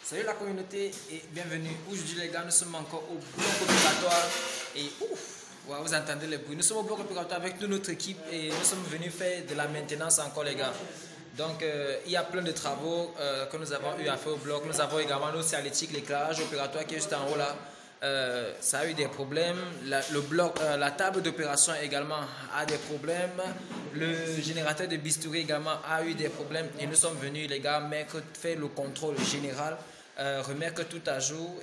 Salut la communauté et bienvenue. Aujourd'hui les gars, nous sommes encore au bloc opératoire et ouais, vous entendez les bruits. Nous sommes au bloc opératoire avec toute notre équipe et nous sommes venus faire de la maintenance encore les gars. Donc il y a plein de travaux que nous avons eu à faire au bloc. Nous avons également nos signalétiques, l'éclairage opératoire qui est juste en haut là. Ça a eu des problèmes. La table d'opération également a des problèmes. Le générateur de bistouri également a eu des problèmes. Et nous sommes venus les gars faire le contrôle général, remettre tout à jour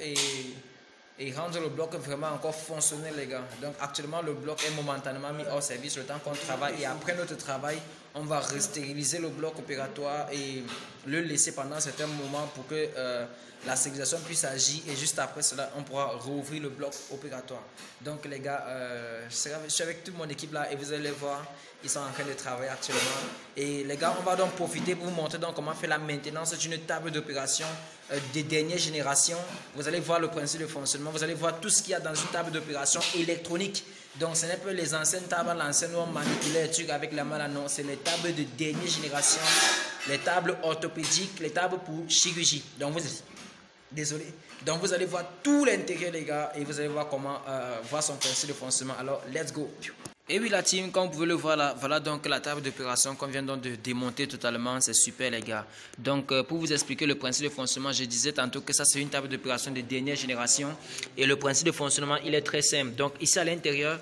et rendre le bloc vraiment encore fonctionnel les gars. Donc actuellement le bloc est momentanément mis hors service le temps qu'on travaille et après notre travail on va restériliser le bloc opératoire et le laisser pendant un certain moment pour que la stérilisation puisse agir et juste après cela on pourra rouvrir le bloc opératoire. Donc les gars, je suis avec toute mon équipe là et vous allez voir, ils sont en train de travailler actuellement. Et les gars, on va donc profiter pour vous montrer donc comment faire la maintenance d'une table d'opération des dernières générations. Vous allez voir le principe de fonctionnement, vous allez voir tout ce qu'il y a dans une table d'opération électronique. Donc ce n'est pas les anciennes tables, l'ancienne où on manipulait les trucs avec la main, non, c'est les tables de dernière génération, les tables orthopédiques, les tables pour chirurgie. Donc donc vous allez voir tout l'intérieur les gars et vous allez voir comment voir son principe de fonctionnement. Alors let's go. Et oui la team, comme vous pouvez le voir là, voilà donc la table d'opération qu'on vient donc de démonter totalement, c'est super les gars. Donc pour vous expliquer le principe de fonctionnement, je disais tantôt que ça c'est une table d'opération de dernière génération et le principe de fonctionnement il est très simple. Donc ici à l'intérieur,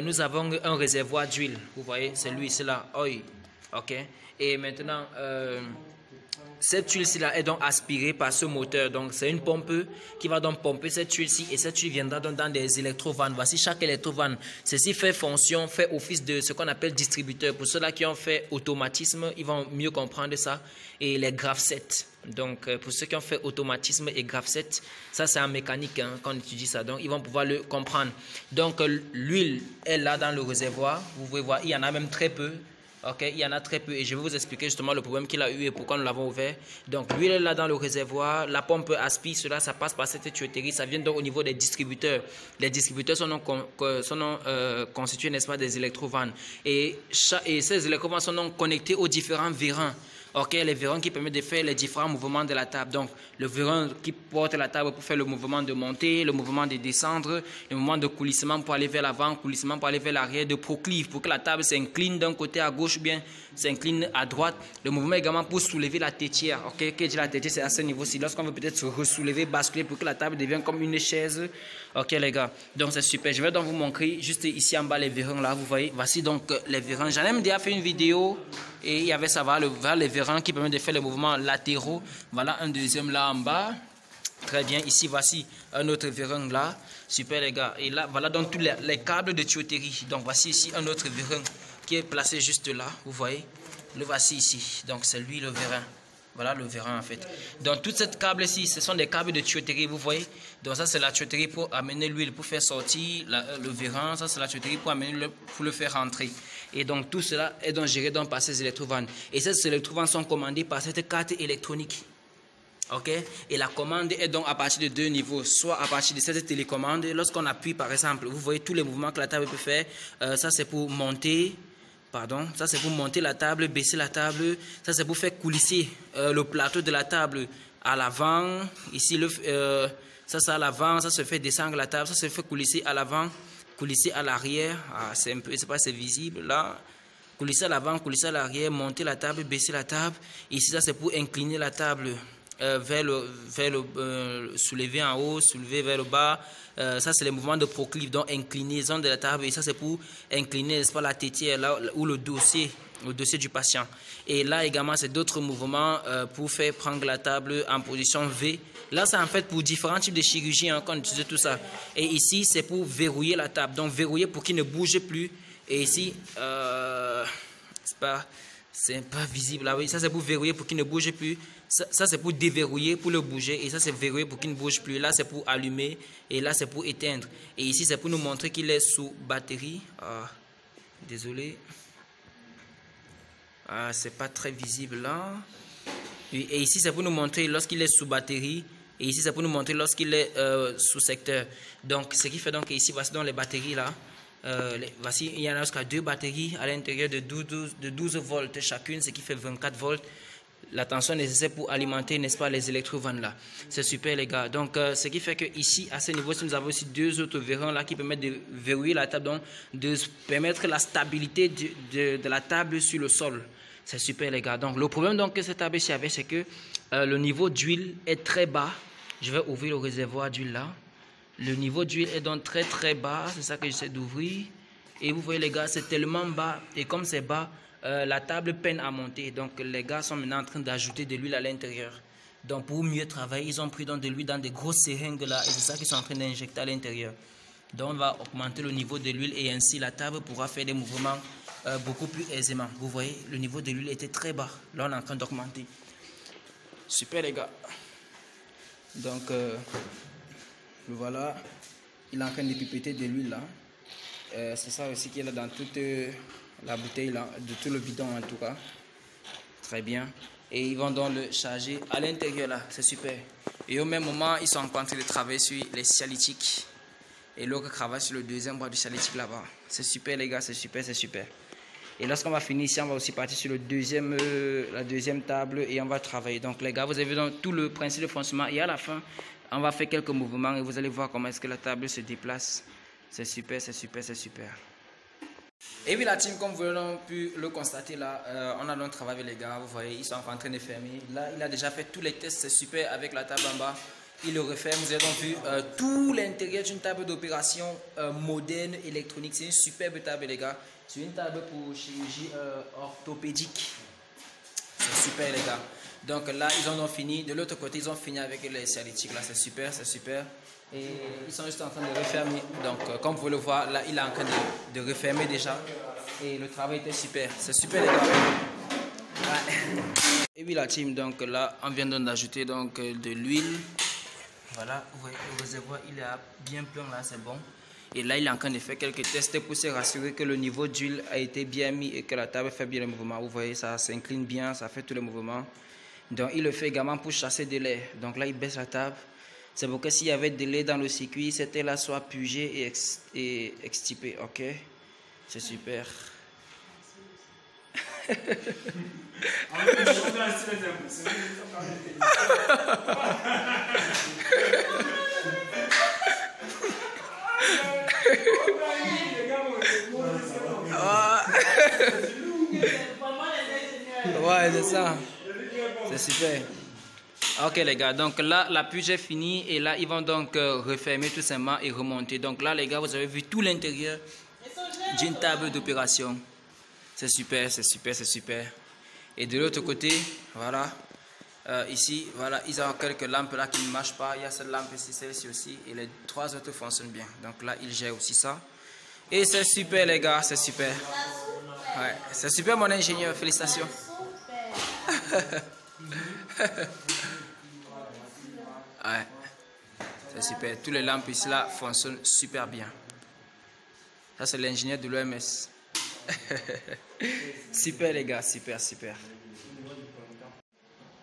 nous avons un réservoir d'huile, vous voyez, c'est lui, c'est là, oil, ok. Et maintenant, cette huile-ci est donc aspirée par ce moteur. Donc, c'est une pompe qui va donc pomper cette huile-ci et cette huile viendra donc dans des électrovannes. Voici chaque électrovanne. Ceci fait fonction, fait office de ce qu'on appelle distributeur. Pour ceux-là qui ont fait automatisme, ils vont mieux comprendre ça. Et les graph-sets. Donc, pour ceux qui ont fait automatisme et graph-set, ça c'est en mécanique hein, quand on étudie ça. Donc, ils vont pouvoir le comprendre. Donc, l'huile est là dans le réservoir. Vous pouvez voir, il y en a même très peu. Ok, il y en a très peu et je vais vous expliquer justement le problème qu'il a eu et pourquoi nous l'avons ouvert. Donc l'huile est là dans le réservoir, la pompe aspire cela, ça passe par cette tuyauterie, ça vient donc au niveau des distributeurs. Les distributeurs sont donc constitués, n'est-ce pas, des électrovannes et ces électrovannes sont donc connectés aux différents vérins. Ok, les vérins qui permettent de faire les différents mouvements de la table. Donc, le vérin qui porte la table pour faire le mouvement de monter, le mouvement de descendre, le mouvement de coulissement pour aller vers l'avant, coulissement pour aller vers l'arrière, de proclive pour que la table s'incline d'un côté à gauche ou bien s'incline à droite. Le mouvement également pour soulever la tétière. Ok, que dit la tétière, c'est à ce niveau-ci. Lorsqu'on veut peut-être se ressoulever, basculer pour que la table devienne comme une chaise. Ok, les gars. Donc, c'est super. Je vais donc vous montrer juste ici en bas les vérins là. Vous voyez, voici donc les vérins. J'en ai même déjà fait une vidéo et il y avait ça, voilà les vérins qui permettent de faire les mouvements latéraux. Voilà un deuxième là en bas. Très bien. Ici, voici un autre vérin là. Super, les gars. Et là, voilà donc tous les câbles de tuyauterie. Donc, voici ici un autre vérin qui est placé juste là. Vous voyez. Le voici ici. Donc, c'est lui le vérin. Voilà le vérin en fait. Donc, toute cette câble-ci, ce sont des câbles de tuyauterie, vous voyez. Donc, ça, c'est la tuyauterie pour amener l'huile, pour faire sortir le vérin. Ça, c'est la tuyauterie pour amener pour le faire rentrer. Et donc, tout cela est donc géré donc par ces électrovannes. Et ces électrovannes sont commandées par cette carte électronique. Ok, et la commande est donc à partir de deux niveaux, soit à partir de cette télécommande, lorsqu'on appuie par exemple, vous voyez tous les mouvements que la table peut faire, ça c'est pour monter, ça c'est pour monter la table, baisser la table, ça c'est pour faire coulisser le plateau de la table à l'avant, ici ça c'est à l'avant, ça se fait descendre la table, ça se fait coulisser à l'avant, coulisser à l'arrière, c'est un peu, je sais pas si c'est visible là. Coulisser à l'avant, coulisser à l'arrière, monter la table, baisser la table, ici ça c'est pour incliner la table soulever en haut, soulever vers le bas. Ça c'est les mouvements de proclive, donc inclinaison de la table, et ça c'est pour incliner, n'est-ce pas, la tétière là ou le dossier du patient. Et là également c'est d'autres mouvements pour faire prendre la table en position V. Là c'est en fait pour différents types de chirurgie hein, quand on utilise tout ça. Et ici c'est pour verrouiller la table, donc verrouiller pour qu'il ne bouge plus. Et ici c'est pas visible là, oui, ça c'est pour verrouiller pour qu'il ne bouge plus. Ça c'est pour déverrouiller, pour le bouger. Et ça c'est verrouiller pour qu'il ne bouge plus. Là c'est pour allumer et là c'est pour éteindre. Et ici c'est pour nous montrer qu'il est sous batterie. Désolé. C'est pas très visible là. Et ici c'est pour nous montrer lorsqu'il est sous batterie. Et ici c'est pour nous montrer lorsqu'il est sous secteur. Donc ce qui fait donc ici voici donc les batteries là. Voici, il y en a jusqu'à deux batteries à l'intérieur de 12 volts chacune, ce qui fait 24 volts. la tension nécessaire pour alimenter, n'est-ce pas, les électrovannes là. C'est super les gars. Donc ce qui fait que ici, à ce niveau, nous avons aussi deux autres verrons là qui permettent de verrouiller la table, donc de permettre la stabilité de la table sur le sol. C'est super les gars. Donc le problème donc que cette table ici avait, c'est que le niveau d'huile est très bas. Je vais ouvrir le réservoir d'huile là. Le niveau d'huile est donc très très bas. C'est ça que j'essaie d'ouvrir. Et vous voyez les gars, c'est tellement bas. Et comme c'est bas, la table peine à monter. Donc les gars sont maintenant en train d'ajouter de l'huile à l'intérieur. Donc pour mieux travailler, ils ont pris donc de l'huile dans des grosses seringues là. Et c'est ça qu'ils sont en train d'injecter à l'intérieur. Donc on va augmenter le niveau de l'huile et ainsi la table pourra faire des mouvements beaucoup plus aisément. Vous voyez, le niveau de l'huile était très bas. Là on est en train d'augmenter. Super les gars. Donc voilà, il est en train de pipeter de l'huile là. C'est ça aussi qu'il y a dans toute la bouteille là, de tout le bidon en tout cas. Très bien. Et ils vont donc le charger à l'intérieur là, c'est super. Et au même moment, ils sont en train de travailler sur les cialytiques. Et l'autre travaille sur le deuxième bras du cialytique là-bas. C'est super les gars, c'est super, c'est super. Et lorsqu'on va finir ici, on va aussi partir sur le la deuxième table et on va travailler. Donc les gars, vous avez donc tout le principe de fonctionnement. Et à la fin, on va faire quelques mouvements et vous allez voir comment est-ce que la table se déplace. C'est super, c'est super, c'est super. Et puis la team, comme vous l'avez pu le constater là, on a donc travaillé avec les gars, vous voyez, ils sont en train de fermer. Là, il a déjà fait tous les tests, c'est super avec la table en bas. Il le referme, vous avez donc vu tout l'intérieur d'une table d'opération moderne, électronique. C'est une superbe table les gars. C'est une table pour chirurgie orthopédique. C'est super les gars. Donc là, ils ont donc fini. De l'autre côté, ils ont fini avec les cialytiques là, c'est super, c'est super. Et ils sont juste en train de refermer. Donc comme vous le voyez, là il est en train de refermer déjà. Et le travail était super. C'est super les gars. Ouais. Et oui la team, donc là on vient donc d'ajouter donc de l'huile. Voilà, vous voyez, le réservoir il est bien plein là, c'est bon. Et là il est en train de faire quelques tests pour se rassurer que le niveau d'huile a été bien mis et que la table fait bien les mouvements. Vous voyez, ça s'incline bien, ça fait tous les mouvements. Donc il le fait également pour chasser de l'air. Donc là il baisse la table. C'est pour que s'il y avait de l'air dans le circuit, cet air-là soit purgé et extirpé. Ok? C'est super. Ouais, c'est ça. C'est super. Ok les gars, donc là la purge est finie et là ils vont donc refermer tout simplement et remonter. Donc là les gars, vous avez vu tout l'intérieur d'une table d'opération. C'est super, c'est super, c'est super. Et de l'autre côté, voilà, ici, voilà, ils ont quelques lampes là qui ne marchent pas. Il y a cette lampe ici, celle-ci aussi, et les trois autres fonctionnent bien. Donc là, ils gèrent aussi ça. Et c'est super les gars, c'est super. Ouais, c'est super mon ingénieur, félicitations. Ouais, c'est super. Tous les lampes ici là fonctionnent super bien. Ça c'est l'ingénieur de l'OMS. Super les gars, super, super.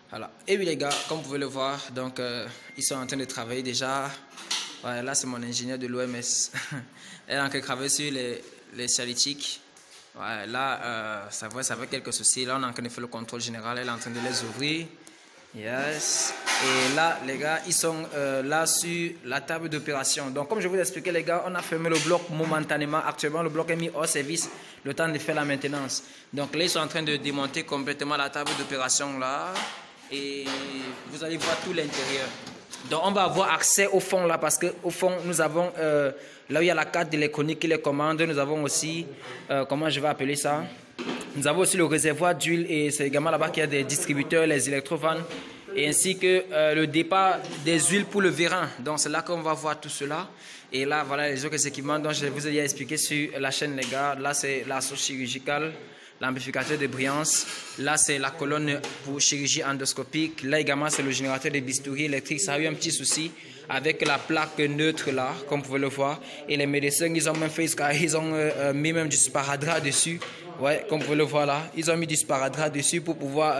Voilà. Et oui les gars, comme vous pouvez le voir, donc ils sont en train de travailler déjà. Ouais, là c'est mon ingénieur de l'OMS. Elle est en train de travailler sur les cialytiques. Ouais, là ça fait quelques soucis. Là on est en train de faire le contrôle général. Elle est en train de les ouvrir. Yes. Et là les gars, ils sont là sur la table d'opération. Donc comme je vous ai expliqué les gars, on a fermé le bloc momentanément. Actuellement le bloc est mis hors service le temps de faire la maintenance. Donc là ils sont en train de démonter complètement la table d'opération là. Et vous allez voir tout l'intérieur. Donc on va avoir accès au fond là parce qu'au fond nous avons là où il y a la carte d'électronique qui les commande. Nous avons aussi, comment je vais appeler ça, nous avons aussi le réservoir d'huile et c'est également là-bas qu'il y a des distributeurs, les électrovannes et ainsi que le départ des huiles pour le vérin. Donc c'est là qu'on va voir tout cela. Et là voilà les autres équipements dont je vous ai expliqué sur la chaîne les gars. Là c'est la sauce chirurgicale, l'amplificateur de brillance. Là c'est la colonne pour chirurgie endoscopique. Là également c'est le générateur de bistouri électrique. Ça a eu un petit souci avec la plaque neutre là, comme vous pouvez le voir. Et les médecins ils ont même fait, ils ont mis même du sparadrap dessus. Ouais, comme vous pouvez le voir là, ils ont mis du sparadrap dessus pour pouvoir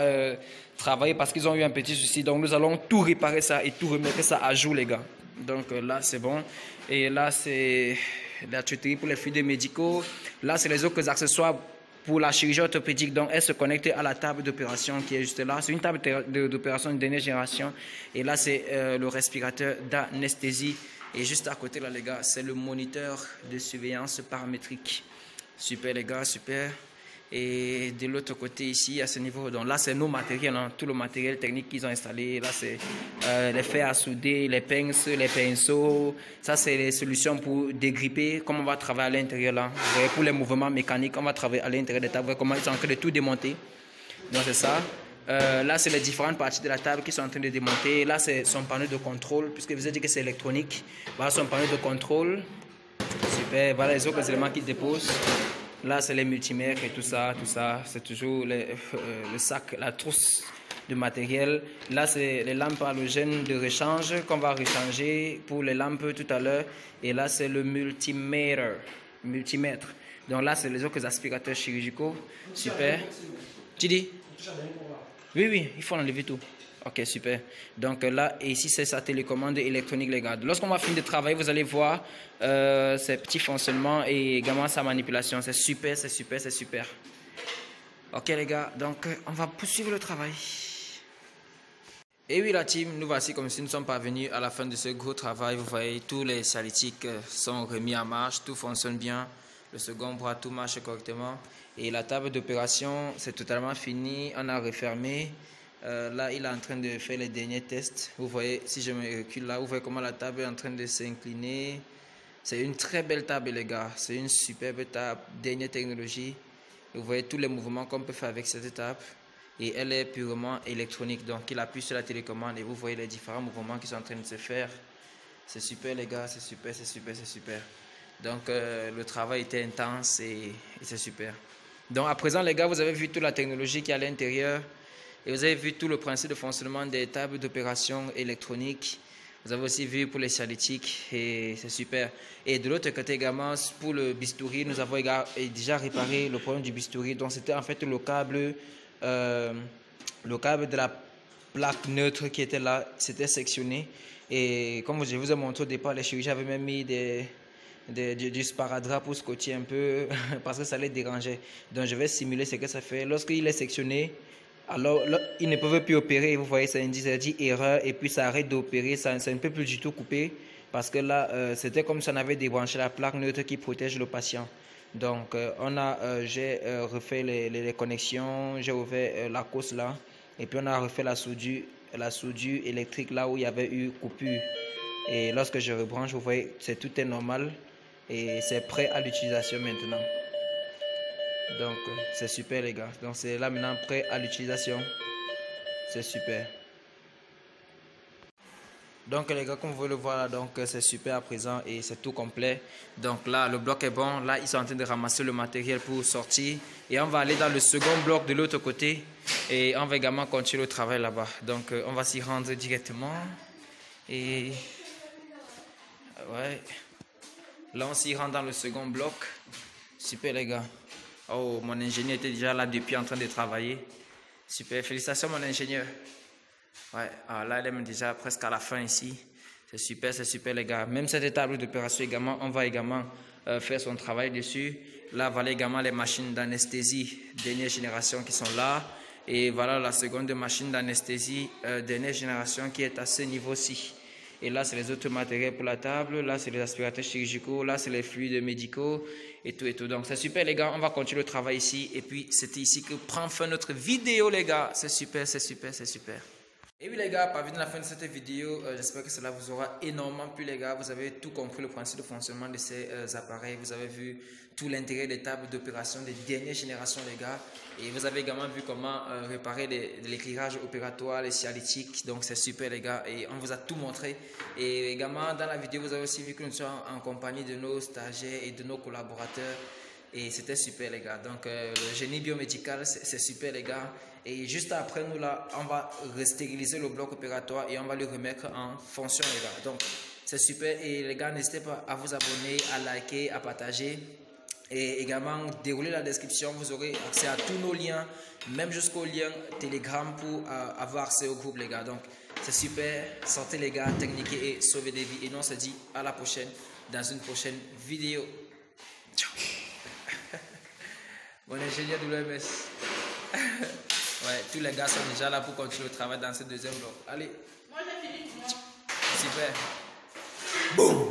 travailler parce qu'ils ont eu un petit souci. Donc nous allons tout réparer ça et tout remettre ça à jour les gars. Donc là c'est bon. Et là c'est la tuyauterie pour les fluides médicaux. Là c'est les autres accessoires pour la chirurgie orthopédique. Donc, elle se connecte à la table d'opération qui est juste là. C'est une table d'opération de dernière génération. Et là, c'est le respirateur d'anesthésie. Et juste à côté, là, les gars, c'est le moniteur de surveillance paramétrique. Super, les gars, super. Et de l'autre côté, ici, à ce niveau, donc là, c'est nos matériels, hein, tout le matériel technique qu'ils ont installé. Là, c'est les fers à souder, les pinces, les pinceaux. Ça, c'est les solutions pour dégripper. Comment on va travailler à l'intérieur, là. Vous voyez, pour les mouvements mécaniques, on va travailler à l'intérieur des tables. Vous voyez comment ils sont en train de tout démonter. Donc, c'est ça. Là, c'est les différentes parties de la table qui sont en train de démonter. Là, c'est son panneau de contrôle, puisque vous avez dit que c'est électronique. Voilà son panneau de contrôle. Super. Voilà les autres éléments qu'il dépose. Là, c'est les multimètres et tout ça. C'est toujours le sac, la trousse de matériel. Là, c'est les lampes halogènes de rechange qu'on va rechanger pour les lampes tout à l'heure. Et là, c'est le multimètre. Donc là, c'est les autres aspirateurs chirurgicaux. Super. Tu dis? Oui, il faut enlever tout. Ok, super. Donc là, et ici, c'est sa télécommande électronique, les gars. Lorsqu'on va finir de travailler, vous allez voir ses petits fonctionnements et également sa manipulation. C'est super. Ok, les gars, donc on va poursuivre le travail. Et oui, la team, nous voici comme si nous sommes parvenus à la fin de ce gros travail. Vous voyez, tous les salytiques sont remis en marche, tout fonctionne bien. Le second bras, tout marche correctement. Et la table d'opération, c'est totalement fini. On a refermé. Là, il est en train de faire les derniers tests. Vous voyez, si je me recule là, vous voyez comment la table est en train de s'incliner. C'est une très belle table, les gars. C'est une superbe table, dernière technologie. Vous voyez tous les mouvements qu'on peut faire avec cette table. Et elle est purement électronique. Donc, il appuie sur la télécommande et vous voyez les différents mouvements qui sont en train de se faire. C'est super, les gars. C'est super. Donc, le travail était intense et c'est super. Donc, à présent, les gars, vous avez vu toute la technologie qui est à l'intérieur. Et vous avez vu tout le principe de fonctionnement des tables d'opération électroniques. Vous avez aussi vu pour les salytiques et c'est super. Et de l'autre côté également, pour le bistouri, nous avons déjà réparé le problème du bistouri. Donc c'était en fait le câble de la plaque neutre qui était là, c'était sectionné. Et comme je vous ai montré au départ, les chirurgiens avaient même mis du sparadrap pour scotcher un peu parce que ça les dérangeait. Donc je vais simuler ce que ça fait. Lorsqu'il est sectionné, alors, là, ils ne peuvent plus opérer, vous voyez, ça dit erreur, et puis ça arrête d'opérer, ça ne peut plus du tout couper, parce que là, c'était comme si on avait débranché la plaque neutre qui protège le patient. Donc, j'ai refait les connexions, j'ai ouvert la cosse là, et puis on a refait la soudure électrique là où il y avait eu coupure. Et lorsque je rebranche, vous voyez, tout est normal, et c'est prêt à l'utilisation maintenant. Donc c'est super, les gars. Donc c'est là maintenant prêt à l'utilisation. C'est super. Donc les gars, comme vous le voir là, donc c'est super à présent et c'est tout complet. Donc là, le bloc est bon. Là, ils sont en train de ramasser le matériel pour sortir. Et on va aller dans le second bloc de l'autre côté. Et on va également continuer le travail là-bas. Donc on va s'y rendre directement. Et ouais. Là, on s'y rend dans le second bloc. Super, les gars. Oh, mon ingénieur était déjà là depuis en train de travailler. Super, félicitations mon ingénieur. Ouais, alors là, elle est déjà presque à la fin ici. C'est super les gars. Même cette table d'opération également, on va également faire son travail dessus. Là, voilà également les machines d'anesthésie dernière génération qui sont là. Et voilà la seconde machine d'anesthésie dernière génération qui est à ce niveau-ci. Et là, c'est les autres matériels pour la table. Là, c'est les aspirateurs chirurgicaux. Là, c'est les fluides médicaux et tout. Donc, c'est super, les gars. On va continuer le travail ici. Et puis, c'était ici que prend fin notre vidéo, les gars. C'est super. Et oui les gars, parvenus à la fin de cette vidéo, j'espère que cela vous aura énormément plu les gars. Vous avez tout compris le principe de fonctionnement de ces appareils. Vous avez vu tout l'intérêt des tables d'opération des dernières générations les gars. Et vous avez également vu comment réparer l'éclairage opératoire, les cialytiques. Donc c'est super les gars et on vous a tout montré. Et également dans la vidéo vous avez aussi vu que nous sommes en compagnie de nos stagiaires et de nos collaborateurs. Et c'était super les gars. Donc le génie biomédical c'est super les gars. Et juste après nous là, on va restériliser le bloc opératoire et on va le remettre en fonction les gars. Donc c'est super et les gars n'hésitez pas à vous abonner, à liker, à partager. Et également dérouler la description, vous aurez accès à tous nos liens, même jusqu'au lien Telegram pour avoir accès au groupe les gars. Donc c'est super, sortez les gars, techniquez et sauvez des vies. Et nous on se dit à la prochaine dans une prochaine vidéo. Ciao. Mon ingénieur de l'OMS. Ouais, tous les gars sont déjà là pour continuer le travail dans ce deuxième bloc. Allez. Moi j'ai fini pour moi. Super. Boum.